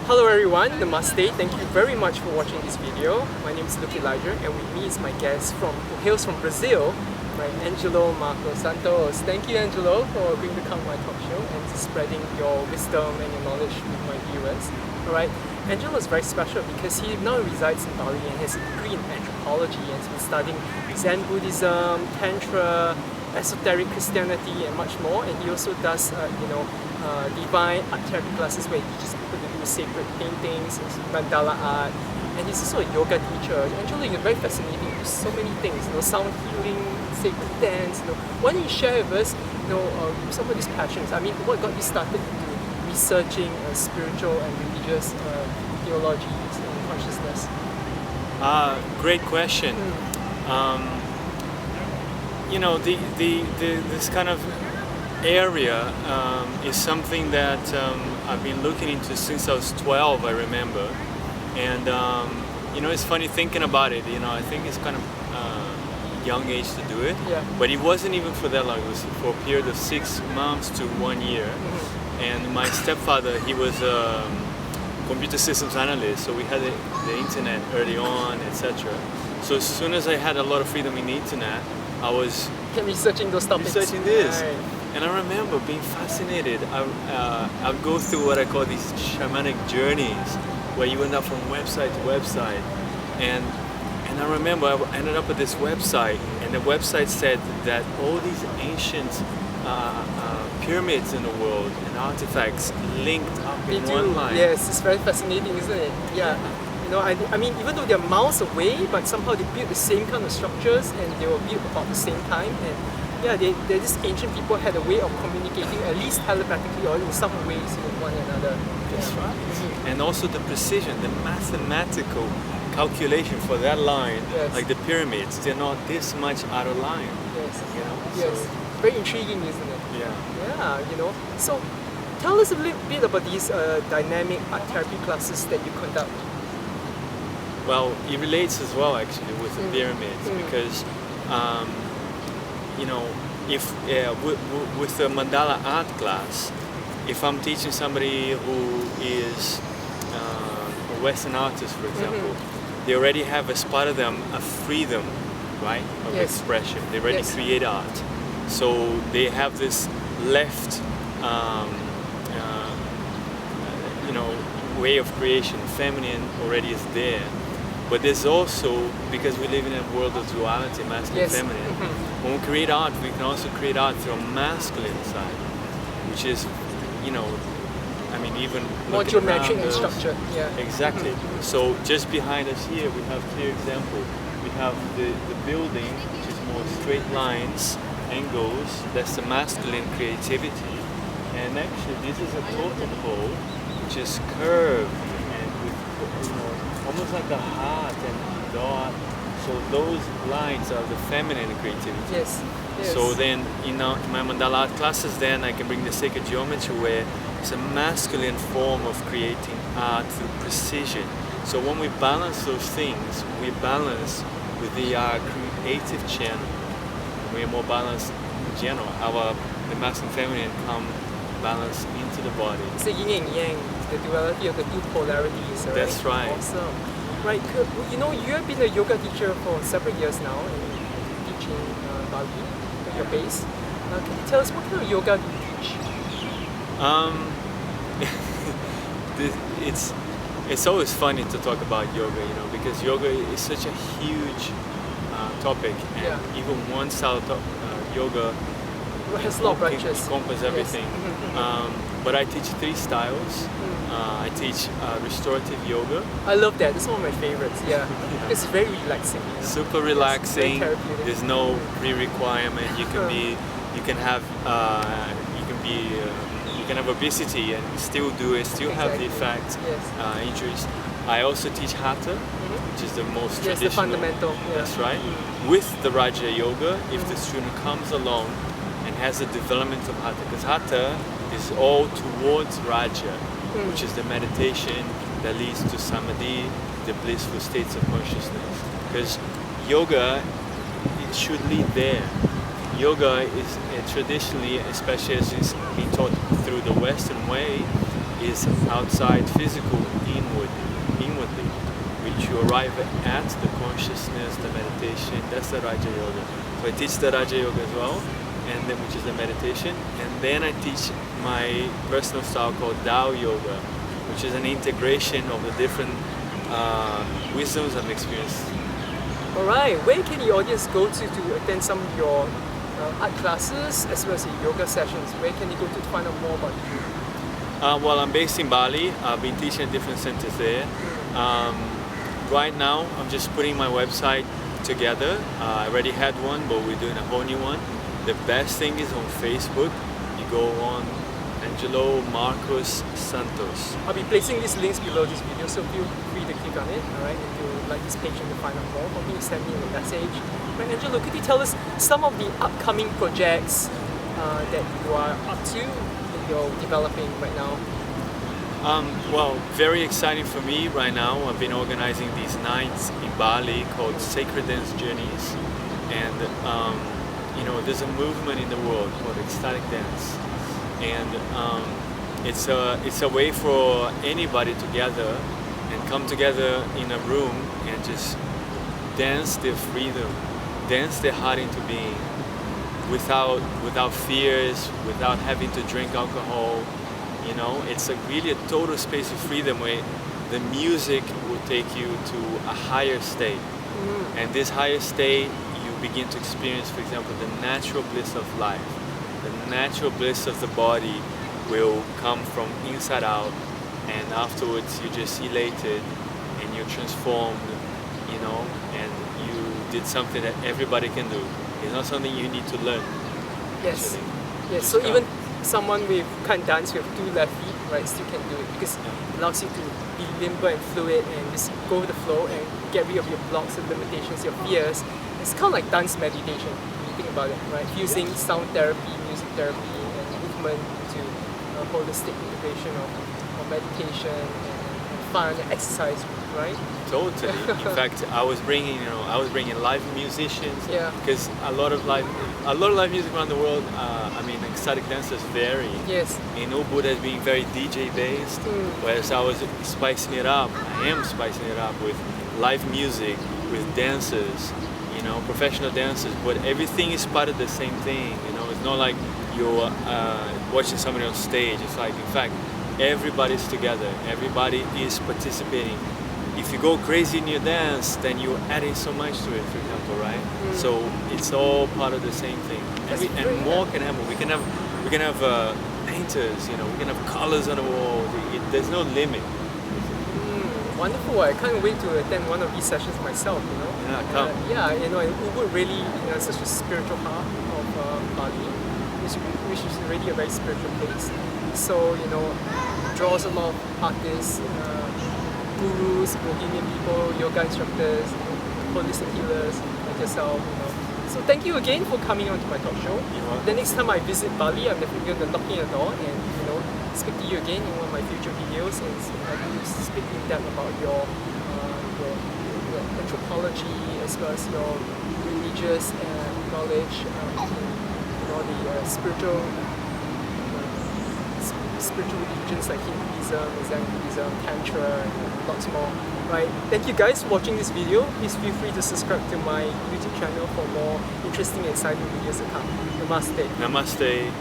Hello everyone, Namaste. Thank you very much for watching this video. My name is Elijah, and with me is my guest who hails from Brazil, my Angelo Santos. Thank you, Angelo, for agreeing to come to my talk show and spreading your wisdom and your knowledge with my viewers. Alright, Angelo is very special because he now resides in Bali and has a degree in anthropology and has been studying Zen Buddhism, Tantra, esoteric Christianity and much more, and he also does divine art therapy classes where he teaches people to do sacred paintings, mandala art, and he's also a yoga teacher. Angelo, you're very fascinating. You do so many things, sound healing, sacred dance. Why don't you share with us, some of these passions? I mean, what got you started into researching spiritual and religious theologies and consciousness? Great question. This kind of area is something that I've been looking into since I was 12, I remember. And it's funny thinking about it. I think it's kind of young age to do it. Yeah. But it wasn't even for that long. It was for a period of 6 months to 1 year. Mm-hmm. And my stepfather, he was a computer systems analyst, so we had the internet early on, etc. So as soon as I had a lot of freedom in the internet, I was researching those topics. Researching this. Right. And I remember being fascinated. I would go through what I call these shamanic journeys, where you went up from website to website. And I remember I ended up at this website, and the website said that all these ancient pyramids in the world and artifacts linked up in one line. Yes, it's very fascinating, isn't it? Yeah. I mean, even though they're miles away, but somehow they built the same kind of structures and they were built about the same time. And yeah, these ancient people had a way of communicating, at least telepathically or in some ways, with one another. That's right. Mm-hmm. And also the precision, the mathematical calculation for that line, yes. Like the pyramids, they're not this much out of line. Yes. So, very intriguing, isn't it? Yeah. Yeah, So tell us a little bit about these dynamic art therapy classes that you conduct. Well, it relates as well actually with the pyramids because with the mandala art class, if I'm teaching somebody who is a Western artist, for example, they already have as part of them a freedom, right, of expression. They already create art, so they have this left, way of creation. Feminine already is there. But there's also, because we live in a world of duality, masculine and feminine, when we create art, we can also create art through a masculine side, which is, even more geometric and structure. Yeah. Exactly. So just behind us here, we have clear example. We have the building, which is more straight lines, angles. That's the masculine creativity. And actually, this is a totem pole, which is curved and with, almost like a heart and dot. So those lines are the feminine creativity. Yes. So then, in my mandala art classes, then I can bring the sacred geometry where it's a masculine form of creating art through precision. So when we balance those things, we balance with the creative channel. We are more balanced in general. The masculine feminine come balanced into the body. It's the yin and yang, the duality of the two polarities. Right? That's right. Awesome. Right. You have been a yoga teacher for several years now, and you teach in Bali at your base. Can you tell us what kind of yoga do you teach? It's always funny to talk about yoga, because yoga is such a huge topic, and even one style of yoga has a lot of branches. Encompass everything. Yes. But I teach 3 styles. I teach restorative yoga. I love that. It's one of my favorites. Yeah, it's very relaxing. Super relaxing. Very therapeutic. There's no pre-requirement. You can have obesity and still do it. Still have the effects. Yes. Injuries. I also teach hatha, which is the most traditional. Yes, the fundamental. Yeah. That's right. With the Raja Yoga, if the student comes along and has a development of hatha, because hatha is all towards Raja, which is the meditation that leads to samadhi, the blissful states of consciousness. Because yoga, it should lead there. Yoga is traditionally, especially as it's being taught through the Western way, is outside, physical, inwardly, which you arrive at the consciousness, the meditation. That's the Raja Yoga. So I teach the Raja Yoga as well, and then which is the meditation, and then I teach my personal style called Tao Yoga, which is an integration of the different wisdoms and experience. Alright, where can the audience go to attend some of your art classes as well as your yoga sessions? Where can they go to find out more about you? Well, I'm based in Bali. I've been teaching at different centers there. Right now, I'm just putting my website together. I already had one, but we're doing a whole new one. The best thing is on Facebook. You go on Angelo Marcos Santos. I'll be placing these links below this video, so feel free to click on it. Alright, if you like this page and to find out more, or maybe send me a message. Right, Angelo, could you tell us some of the upcoming projects that you are up to, that you're developing right now? Well, very exciting for me right now. I've been organizing these nights in Bali called Sacred Dance Journeys, and you know, there's a movement in the world called ecstatic dance, and it's a way for anybody to gather and come together in a room and just dance their freedom, dance their heart into being, without fears, without having to drink alcohol. You know, it's really a total space of freedom where the music will take you to a higher state. And this higher state, you begin to experience, for example, the natural bliss of life. The natural bliss of the body will come from inside out, and afterwards you're just elated and you're transformed, you know, and you did something that everybody can do. It's not something you need to learn. Yes. Actually. Yes. So even someone with can't dance with 2 left feet, right, still can do it because it allows you to be limber and fluid and just go with the flow and get rid of your blocks and limitations, your fears. It's kind of like dance meditation when you think about it, right? Fusing sound therapy, music therapy, and movement to holistic integration of meditation and fun and exercise, right? Totally. In fact, I was bringing live musicians. Yeah. Because a lot of live music around the world. I mean, ecstatic dancers vary. Yes. In Ubud has been very DJ based, whereas I was spicing it up. I am spicing it up with live music, with dancers, you know, professional dancers. But everything is part of the same thing. You know, it's not like you're watching somebody on stage. It's like, in fact, everybody's together. Everybody is participating. If you go crazy in your dance, then you're adding so much to it, for example, right? So it's all part of the same thing. And more can happen. We can have painters, you know, we can have colors on the wall. There's no limit. Wonderful. I can't wait to attend one of these sessions myself, you know. Yeah, come. Yeah, you know, Ubud really, you know, such a spiritual heart of Bali, which is really a very spiritual place. So, you know, draws a lot of artists, gurus, bohemian people, yoga instructors, holistic healers like yourself, you know. So thank you again for coming on to my talk show. The next time I visit Bali, I'm definitely going to knock on your door and, you know, speak to you again in one of my future videos and speak in depth about your anthropology as well as your religious knowledge, you know, the spiritual religions like Hinduism, Zen Buddhism, Tantra, and lots more. Right. Thank you guys for watching this video. Please feel free to subscribe to my YouTube channel for more interesting and exciting videos to come. Namaste. Namaste.